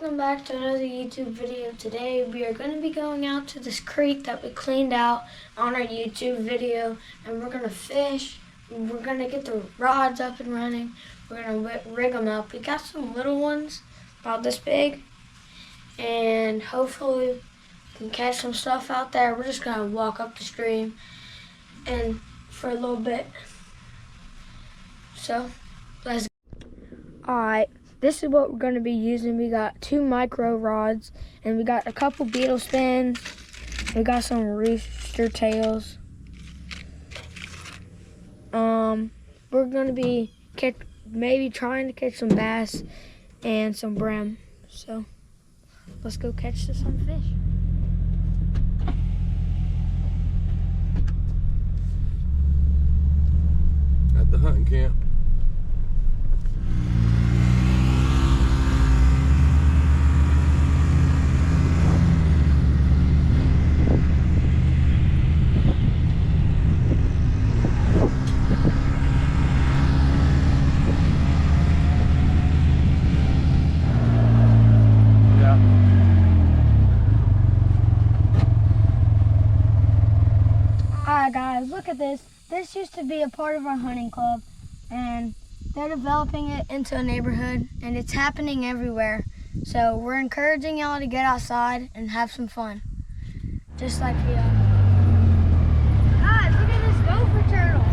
welcome back to another YouTube video. Today we are going to be going out to this creek that we cleaned out on our YouTube video, and we're going to fish. We're going to get the rods up and running. We're going to rig them up. We got some little ones about this big, and hopefully we can catch some stuff out there. We're just going to walk up the stream and for a little bit. So let's go. Alright. This is what we're going to be using. We got 2 micro rods, and we got a couple beetle spins. We got some rooster tails. We're going to be maybe trying to catch some bass and some brim. So let's go catch some fish. At the hunting camp. Alright guys, look at this. This used to be a part of our hunting club, and they're developing it into a neighborhood, and it's happening everywhere. So we're encouraging y'all to get outside and have some fun. Just like we are. Guys, look at this gopher turtle.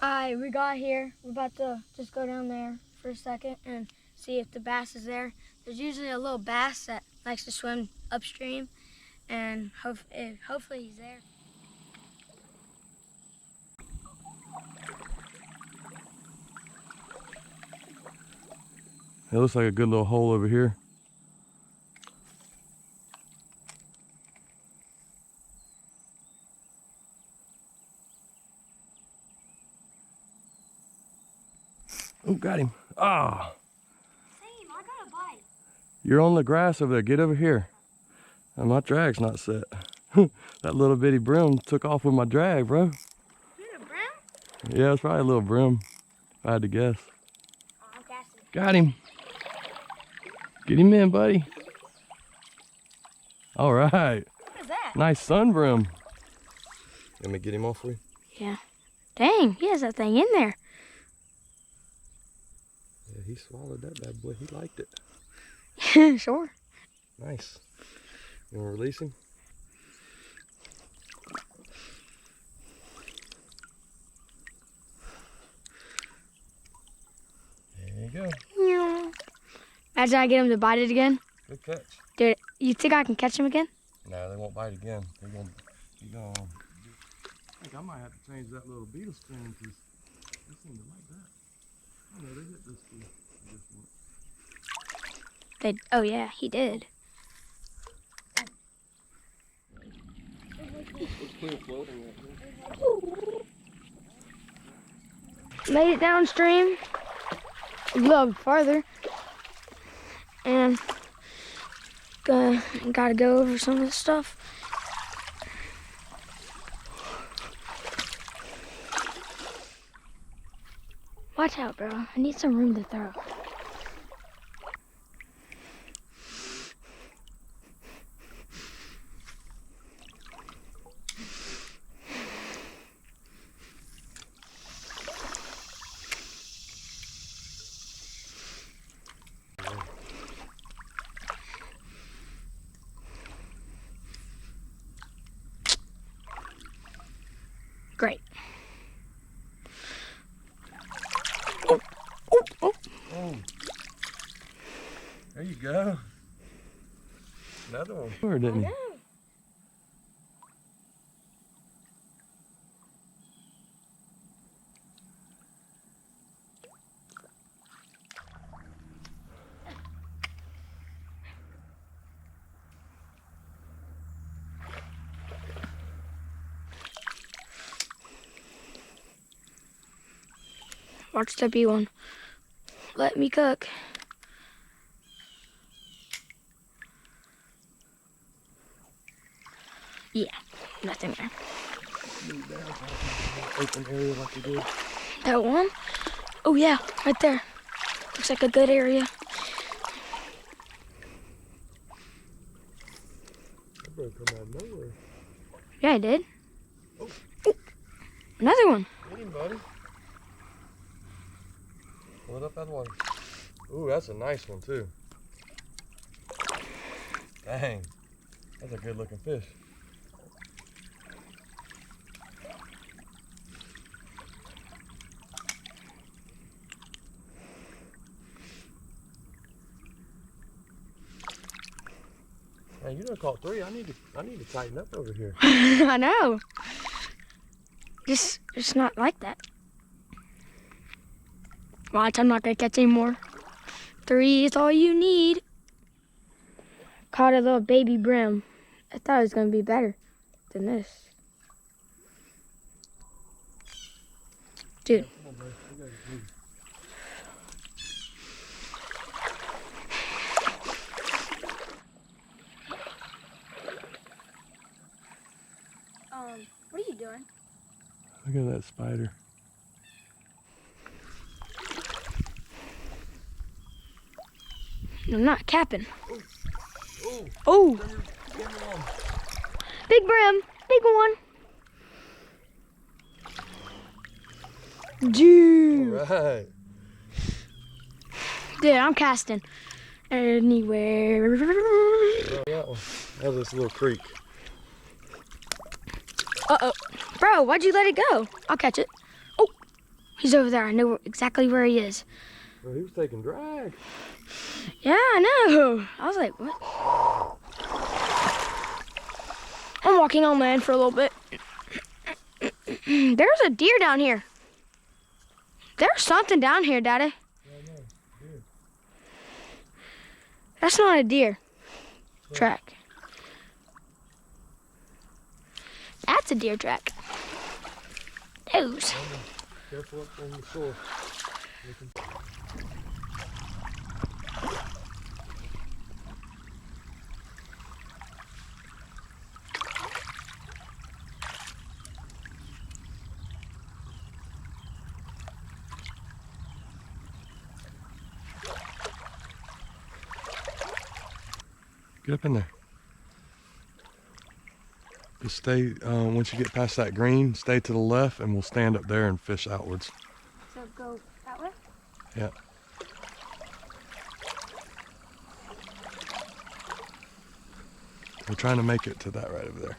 Alright, we got here. We're about to just go down there for a second and see if the bass is there. There's usually a little bass that likes to swim upstream, and hopefully he's there. It looks like a good little hole over here. Oh, got him. Ah. Same, I got a bite. You're on the grass over there. Get over here. And my drag's not set. That little bitty brim took off with my drag, bro. Is it a brim? Yeah, it's probably a little brim, if I had to guess. Oh, I'm casting. Got him. Get him in, buddy. All right. What is that? Nice sun brim. Let me get him off for you. Yeah. Dang, he has that thing in there. Yeah, he swallowed that bad boy. He liked it. Sure. Nice. You want to release him? There you go. Yeah. Imagine I get him to bite it again. Good catch. Dude, you think I can catch him again? No, they won't bite again. They're gonna I think I might have to change that little beetle spin because they seem to like that. Oh no, they hit this key. Oh yeah, he did. It's clear floating right here. Made it downstream a little farther, and gotta go over some of the stuff. Watch out, bro. I need some room to throw. Great. Oh. There you go. Another one. Or didn't he? Watch the B one. Let me cook. Yeah, nothing there. Open area like we did. That one? Oh yeah, right there. Looks like a good area. That bird come out of nowhere. Yeah, I did. Oh. Ooh, another one. Get him, buddy. Pull it up that one. Ooh, that's a nice one too. Dang, that's a good looking fish. Man, you done caught 3. I need to tighten up over here. I know. Just not like that. Watch, I'm not gonna catch any more. 3 is all you need. Caught a little baby brim. I thought it was gonna be better than this. Dude. What are you doing? Look at that spider. I'm not capping. Ooh. Oh, Give me one. big brim, big one. Dude. All right. Dude, I'm casting anywhere. Oh, that one. That's this little creek. Uh-oh. Bro, why'd you let it go? I'll catch it. Oh, he's over there. I know exactly where he is. Well, he was taking drag. Yeah, I know. I was like, what? I'm walking on land for a little bit. There's a deer down here. There's something down here, Daddy. Yeah, I know. Deer. That's not a deer track. That's a deer track. Those. Careful up on the shore. Get up in there. Just stay, once you get past that green, stay to the left and we'll stand up there and fish outwards. So go that way? Yeah. We're trying to make it to that right over there.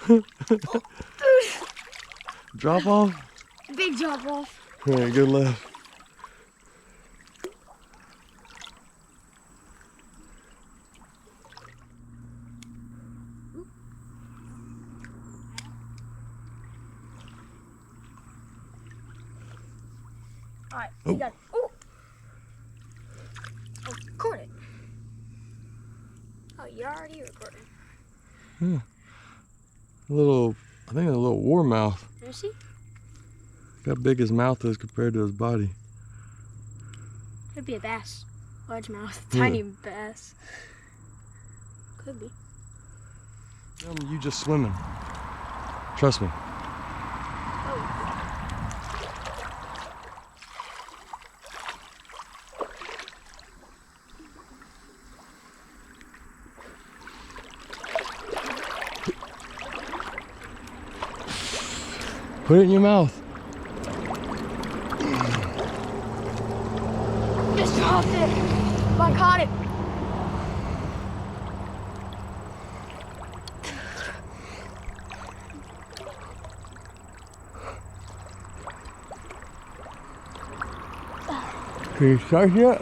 Go. Drop off? Big drop off. All right, good left. All right, Oh. we got. Oh, record it. Oh, you're already recording. Yeah. I think a little warmouth. Let me see. Look how big his mouth is compared to his body. Could be a bass. Largemouth. Yeah. Tiny bass. Could be. Tell me you just swimming. Trust me. Put it in your mouth. Just dropped it. I caught it. Can you start yet?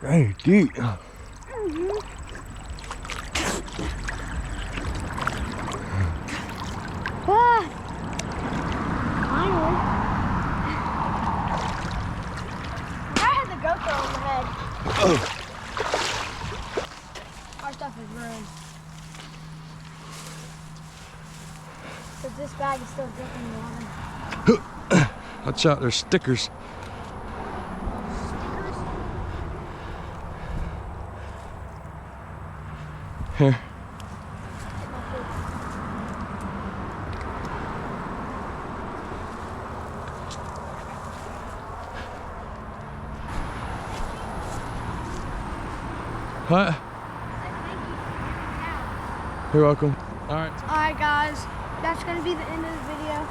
Dang, deep. Ah, finally. I had the GoPro on the head. Our stuff is ruined. But this bag is still dripping water. Watch out, there's stickers. What? You're welcome. All right. Alright guys, that's going to be the end of the video.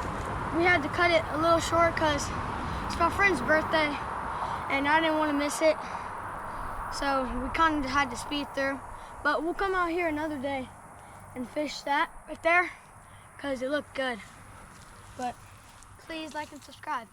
We had to cut it a little short because it's my friend's birthday and I didn't want to miss it. So we kind of had to speed through. But we'll come out here another day and fish that right there because it looked good. But please like and subscribe.